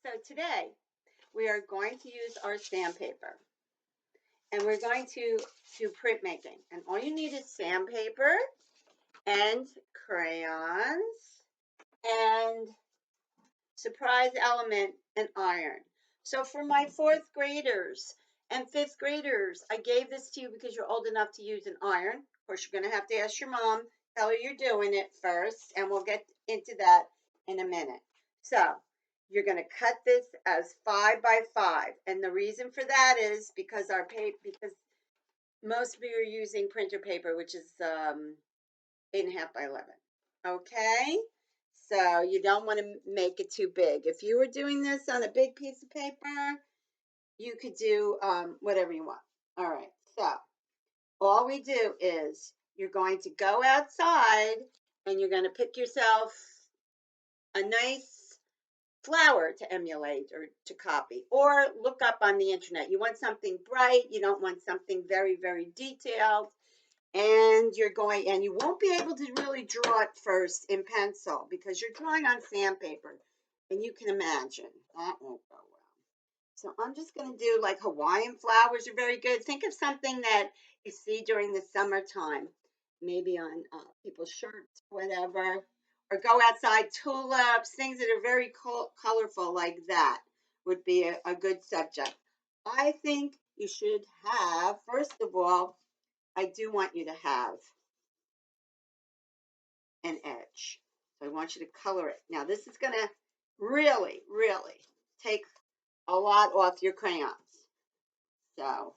So today we are going to use our sandpaper and we're going to do printmaking. And all you need is sandpaper and crayons and surprise element and iron. So for my fourth graders and fifth graders, I gave this to you because you're old enough to use an iron. Of course, you're going to have to ask your mom, tell her you're doing it first, and we'll get into that in a minute. So you're going to cut this as 5 by 5, and the reason for that is because our paper, because most of you are using printer paper, which is 8.5 by 11. Okay, so you don't want to make it too big. If you were doing this on a big piece of paper, you could do whatever you want. All right, so all we do is you're going to go outside and you're going to pick yourself a nice flower to emulate or to copy, or look up on the internet. You want something bright, you don't want something very, very detailed. And you won't be able to really draw it first in pencil because you're drawing on sandpaper, and you can imagine that won't go well. So I'm just going to do, like, Hawaiian flowers are very good. Think of something that you see during the summertime, maybe on people's shirts, whatever, or go outside, tulips, things that are very colorful like that would be a good subject. I think you should have, first of all, I do want you to have an edge. So I want you to color it. Now this is going to really, really take a lot off your crayons. So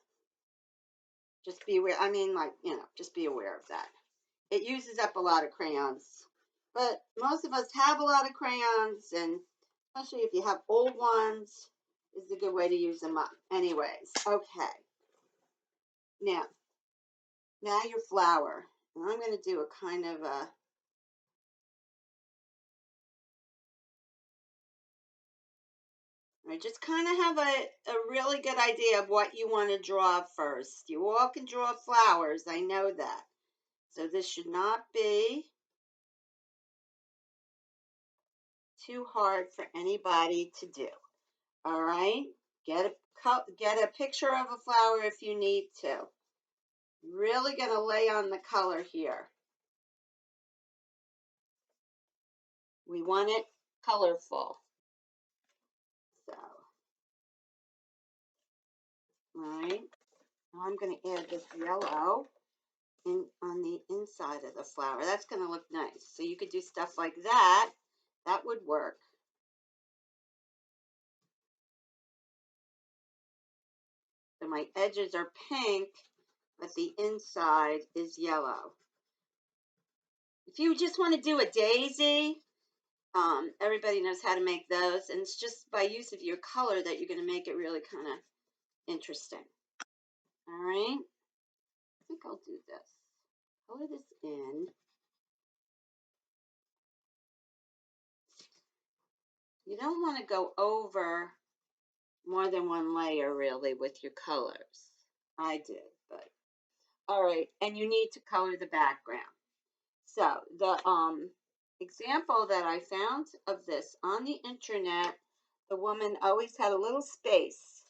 just be aware. I mean, like, just be aware of that. It uses up a lot of crayons. But most of us have a lot of crayons, and especially if you have old ones, this is a good way to use them up. Anyways, okay. Now your flower. And I'm going to do a kind of a I just kind of have a really good idea of what you want to draw first. You all can draw flowers, I know that. So this should not be too hard for anybody to do. All right? Get a picture of a flower if you need to. Really going to lay on the color here. We want it colorful. So, all right. Now I'm going to add this yellow on the inside of the flower. That's going to look nice. So you could do stuff like that. That would work. So my edges are pink, but the inside is yellow. If you just want to do a daisy, everybody knows how to make those, and it's just by use of your color that you're going to make it really kind of interesting. All right, I think I'll do this. Color this in. You don't want to go over more than one layer really with your colors. I did, but all right, and you need to color the background. So the example that I found of this on the internet, the woman always had a little space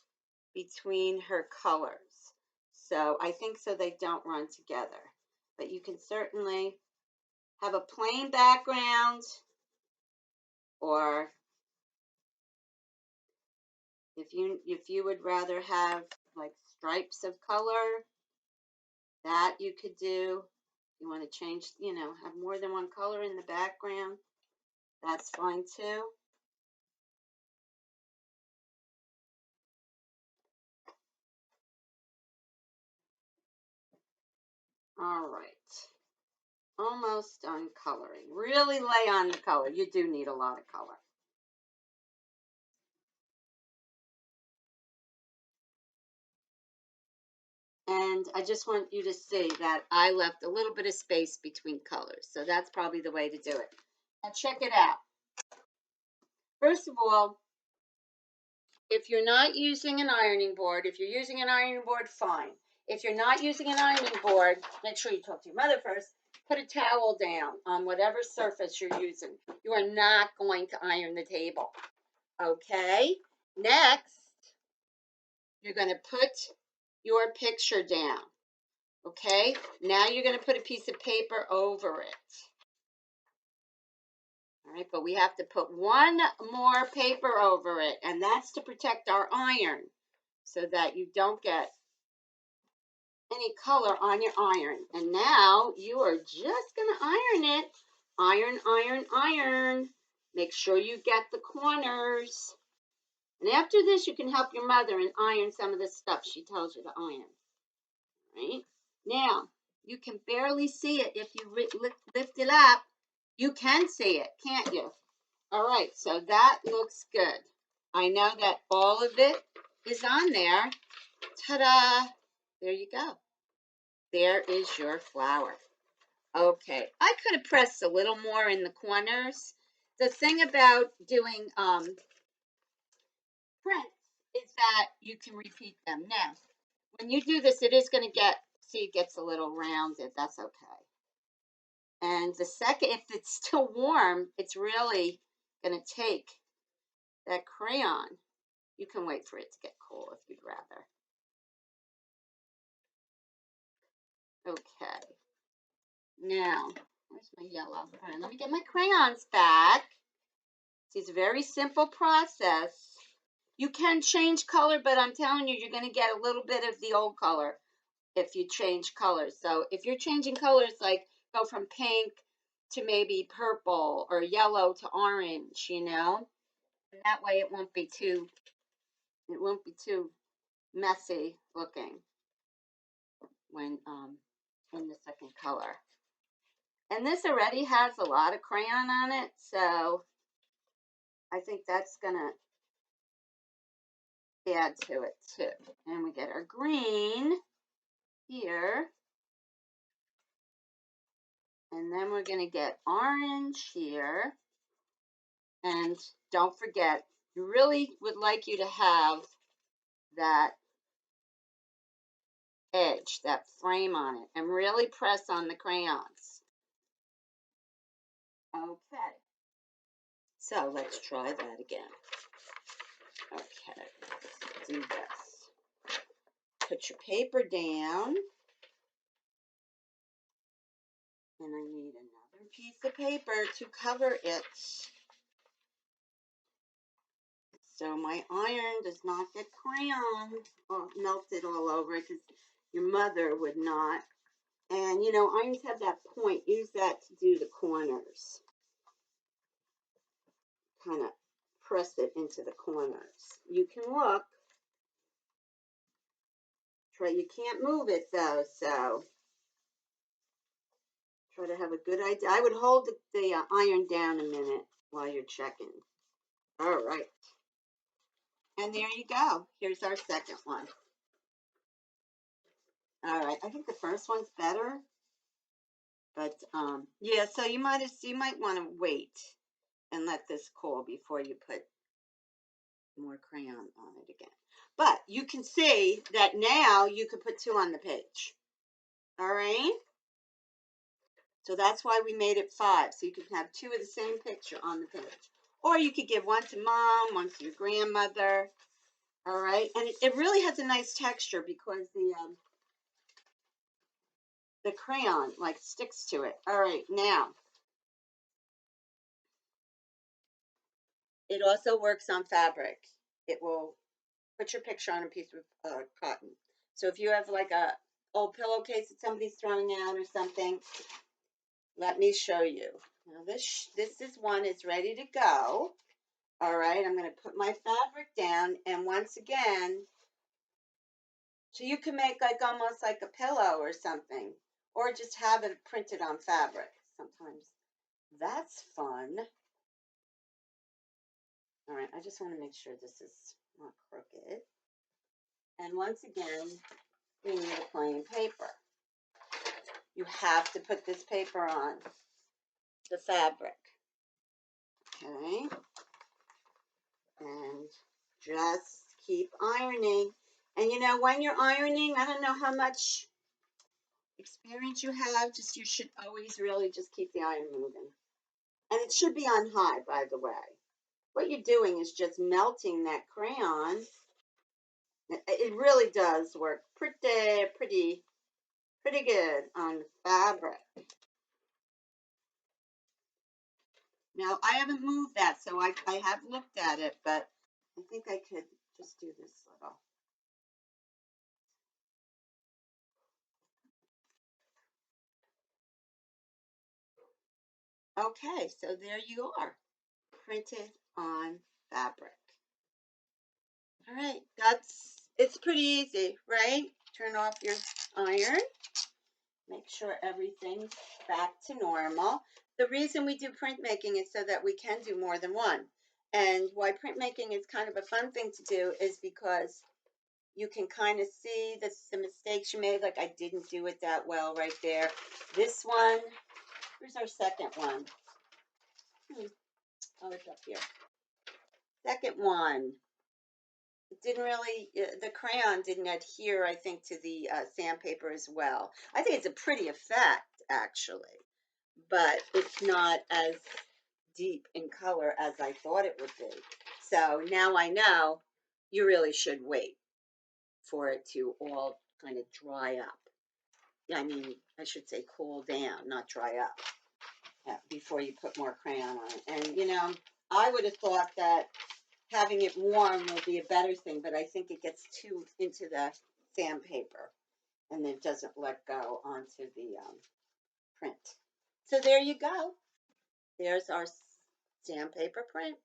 between her colors. So I think so they don't run together. But you can certainly have a plain background, or if you would rather have like stripes of color, that you could do. You want to change, have more than one color in the background, that's fine too. All right. Almost done coloring. Really lay on the color. You do need a lot of color. And I just want you to see that I left a little bit of space between colors. So that's probably the way to do it. Now check it out. First of all, if you're not using an ironing board, if you're using an ironing board, fine. If you're not using an ironing board, make sure you talk to your mother first. Put a towel down on whatever surface you're using. You are not going to iron the table. Okay, next, you're going to put your picture down. Okay, now you're going to put a piece of paper over it. All right, but we have to put one more paper over it, and that's to protect our iron so that you don't get any color on your iron. And now you are just going to iron it. Iron, iron, iron. Make sure you get the corners. And after this, you can help your mother and iron some of the stuff she tells you to iron. Right? Now, you can barely see it if you lift it up. You can see it, can't you? All right, so that looks good. I know that all of it is on there. Ta-da! There you go. There is your flower. Okay, I could have pressed a little more in the corners. The thing about doing prints is that you can repeat them. Now, when you do this, it is going to get, see, it gets a little rounded. That's okay. And the second, if it's still warm, it's really going to take that crayon. You can wait for it to get cool if you'd rather. Okay. Now, where's my yellow? All right, let me get my crayons back. See, it's a very simple process. You can change color, but I'm telling you, you're going to get a little bit of the old color if you change colors. So if you're changing colors, like go from pink to maybe purple or yellow to orange, you know, and that way it won't be too messy looking when in the second color. And this already has a lot of crayon on it, so I think that's gonna add to it too. And we get our green here. And then we're gonna get orange here. And don't forget, you really would like you to have that edge, that frame on it, and really press on the crayons. Okay. So let's try that again. Okay, let's do this. Put your paper down. And I need another piece of paper to cover it so my iron does not get crayon or melted all over it, because your mother would not. And you know, irons have that point. Use that to do the corners. Kind of press it into the corners. You can look. Try. You can't move it though, so try to have a good idea. I would hold the iron down a minute while you're checking. All right. And there you go. Here's our second one. All right. I think the first one's better. But yeah, so you might want to wait and let this cool before you put more crayon on it again. But you can see that now you could put two on the page. All right. So that's why we made it 5. So you can have two of the same picture on the page. Or you could give one to mom, one to your grandmother. All right. And it really has a nice texture because the crayon like sticks to it. All right. Now, it also works on fabric. It will put your picture on a piece of cotton. So if you have like a old pillowcase that somebody's throwing out or something, let me show you. Now this is one is ready to go. All right, I'm going to put my fabric down, and once again, so you can make like almost like a pillow or something, or just have it printed on fabric. Sometimes that's fun. All right, I just want to make sure this is not crooked. And once again, we need a plain paper. You have to put this paper on the fabric. Okay. And just keep ironing. And you know, when you're ironing, I don't know how much experience you have, just you should always really just keep the iron moving. And it should be on high, by the way. what you're doing is just melting that crayon. It really does work pretty good on fabric. Now, I haven't moved that, so I have looked at it, but I think I could just do this little. Okay, so there you are, printed on fabric. All right, it's pretty easy, right? Turn off your iron. Make sure everything's back to normal. The reason we do printmaking is so that we can do more than one. And why printmaking is kind of a fun thing to do is because you can kind of see the mistakes you made. Like I didn't do it that well right there. This one, here's our second one. Oh, it's up here. Second one. It didn't really, the crayon didn't adhere, I think, to the sandpaper as well. I think it's a pretty effect, actually, but it's not as deep in color as I thought it would be. So now I know you really should wait for it to all kind of dry up. I mean, I should say cool down, not dry up, before you put more crayon on it. And, I would have thought that having it warm would be a better thing, but I think it gets too into the sandpaper and it doesn't let go onto the print. So there you go. There's our sandpaper print.